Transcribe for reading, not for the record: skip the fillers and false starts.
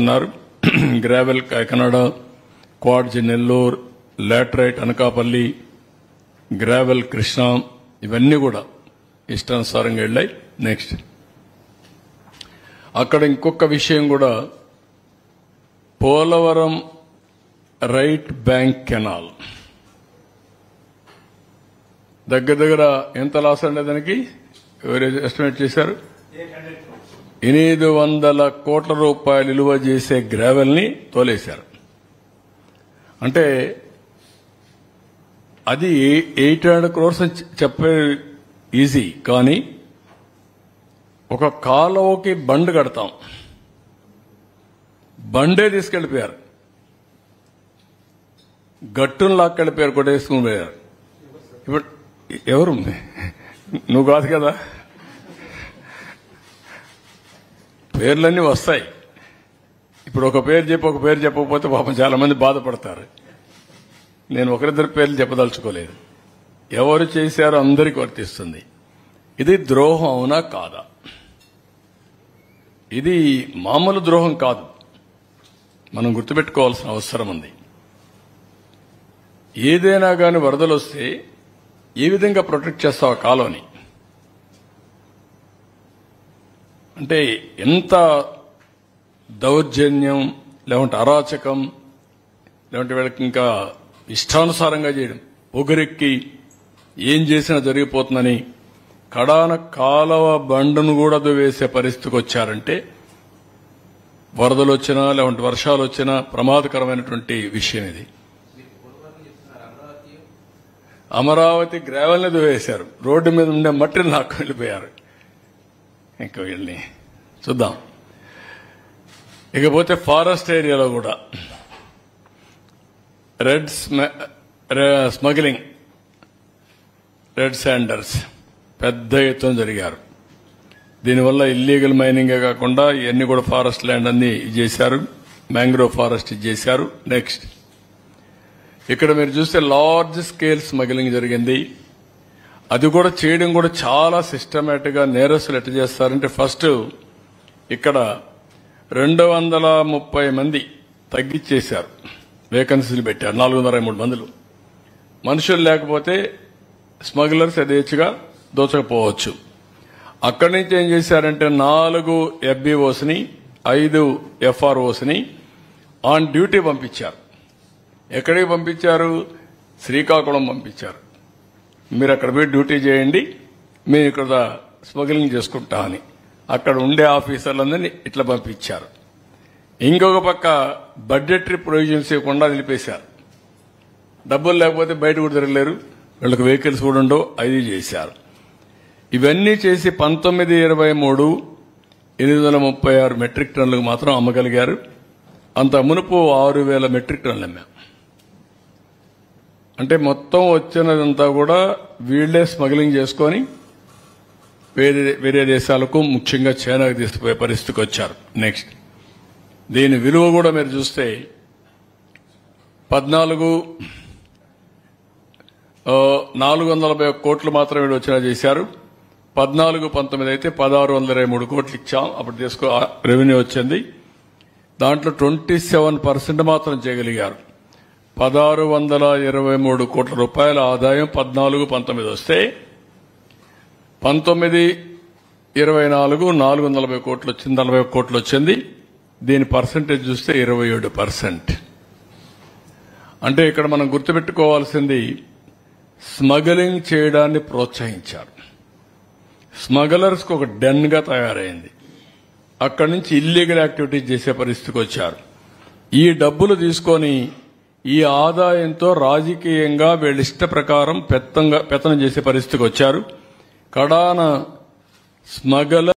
ఉన్నారు. Gravel Kakinada, quartz Nellore, laterite Anakapalli, gravel Krishna, ఇవన్నీ కూడా ఇష్టానుసారంగా వెళ్ళాయి. నెక్స్ట్ అక్కడ ఇంకొక విషయం కూడా, పోలవరం రైట్ బ్యాంక్ కెనాల్ దగ్గర ఎంత లాస్ అండి దానికి ఎవరు ఎస్టిమేట్ చేశారు? 800 కోట్ల రూపాయలు విలువ చేసే గ్రావెల్ ని తోలేశారు. అంటే అది 800 crores అని చెప్పే ఈజీ, కానీ ఒక కాలువకి బండ్ కడతాం, బండే తీసుకెళ్లిపోయారు, గట్టును లాక్కెళ్ళిపోయారు, కొట్టేసుకుని పోయారు. ఇప్పుడు ఎవరు? నువ్వు కాదు కదా. పేర్లన్నీ వస్తాయి. ఇప్పుడు ఒక పేరు చెప్పి ఒక పేరు చెప్పకపోతే పాపం చాలా మంది బాధపడతారు. నేను ఒకరిద్దరు పేర్లు చెప్పదలుచుకోలేదు. ఎవరు చేశారో అందరికీ వర్తిస్తుంది. ఇది ద్రోహం అవునా కాదా? ఇది మామూలు ద్రోహం కాదు, మనం గుర్తుపెట్టుకోవాల్సిన అవసరం ఉంది. ఏదైనా కానీ వరదలు వస్తే ఏ విధంగా ప్రొటెక్ట్ చేస్తావు ఆ కాలువని? అంటే ఎంత దౌర్జన్యం, లేకుంటే అరాచకం, లేకుంటే వీళ్ళకి ఇంకా ఇష్టానుసారంగా చేయడం, పొగరెక్కి ఏం చేసినా జరిగిపోతుందని కడాన కాలువ బండును కూడా వేసే పరిస్థితికి వచ్చారంటే వరదలు వచ్చినా లేకుంటే వర్షాలు వచ్చినా ప్రమాదకరమైనటువంటి విషయం ఇది. అమరావతి గ్రావెల్ని వేశారు, రోడ్డు మీద ఉండే మట్టిని నాకు వెళ్ళిపోయారు. ఇంకా వీళ్ళని చూద్దాం. ఇకపోతే ఫారెస్ట్ ఏరియాలో కూడా స్మగ్లింగ్, రెడ్ శాండర్స్ పెద్ద ఎత్తున జరిగారు. దీనివల్ల ఇల్లీగల్ మైనింగే కాకుండా ఇవన్నీ కూడా ఫారెస్ట్ ల్యాండ్ అన్ని చేశారు, మ్యాంగ్రోవ్ ఫారెస్ట్ చేశారు. నెక్స్ట్ ఇక్కడ మీరు చూస్తే లార్జ్ స్కేల్ స్మగ్లింగ్ జరిగింది. అది కూడా చేయడం కూడా చాలా సిస్టమేటిక్ గా నేరస్తులు ఎట్లా చేస్తారంటే, ఫస్ట్ ఇక్కడ 230 మంది తగ్గించేశారు, వేకెన్సీలు పెట్టారు, 423 మందులు. మనుషులు లేకపోతే స్మగ్లర్స్ యథేచ్ఛగా దోచకపోవచ్చు. అక్కడి నుంచి ఏం చేశారంటే 4 FBOs ని 5 FROs ని ఆన్ డ్యూటీ పంపించారు. ఎక్కడికి పంపించారు? శ్రీకాకుళం పంపించారు. మీరు అక్కడ పోయి డ్యూటీ చేయండి, మేము ఇక్కడ స్మగ్లింగ్ చేసుకుంటా అని అక్కడ ఉండే ఆఫీసర్లందరినీ ఇట్లా పంపించారు. ఇంకొక పక్క బడ్జెటరీ ప్రొవిజన్స్ ఇవ్వకుండా నిలిపేశారు. డబ్బులు లేకపోతే బయట కూడా తిరగలేరు, వీళ్ళకి వెహికల్స్ కూడా ఉండవు, అది చేశారు. ఇవన్నీ చేసి 1923 836 మెట్రిక్ టన్నులకు మాత్రం అమ్మగలిగారు. అంత మునుపు 6000 మెట్రిక్ టన్నులు అమ్మాం. అంటే మొత్తం వచ్చినదంతా కూడా వీళ్లే స్మగ్లింగ్ చేసుకుని వేరే దేశాలకు, ముఖ్యంగా చైనాకు తీసుకుపోయే పరిస్థితికి వచ్చారు. నెక్స్ట్ దీని విలువ కూడా మీరు చూస్తే 440 కోట్లు మాత్రం వీడు వచ్చినా చేశారు. 14-19 అయితే 1623 కోట్లు ఇచ్చాం, అప్పుడు రెవెన్యూ వచ్చింది. దాంట్లో 27% మాత్రం చేయగలిగారు. 1623 కోట్ల రూపాయల ఆదాయం 14-19 వస్తే 19-24 440 కోట్లు వచ్చింది, 40 కోట్లు వచ్చింది. దీని పర్సంటేజ్ చూస్తే 27%. అంటే ఇక్కడ మనం గుర్తుపెట్టుకోవాల్సింది, స్మగ్లింగ్ చేయడాన్ని ప్రోత్సహించారు. స్మగ్లర్స్కి ఒక డెన్ గా తయారైంది. అక్కడి నుంచి ఇల్లీగల్ యాక్టివిటీస్ చేసే పరిస్థితికి వచ్చారు. ఈ డబ్బులు తీసుకొని ఈ ఆదాయంతో రాజకీయంగా వీళ్ళ ఇష్ట ప్రకారం పెత్తనం చేసే పరిస్థితికి వచ్చారు. కడాన స్మగ్లర్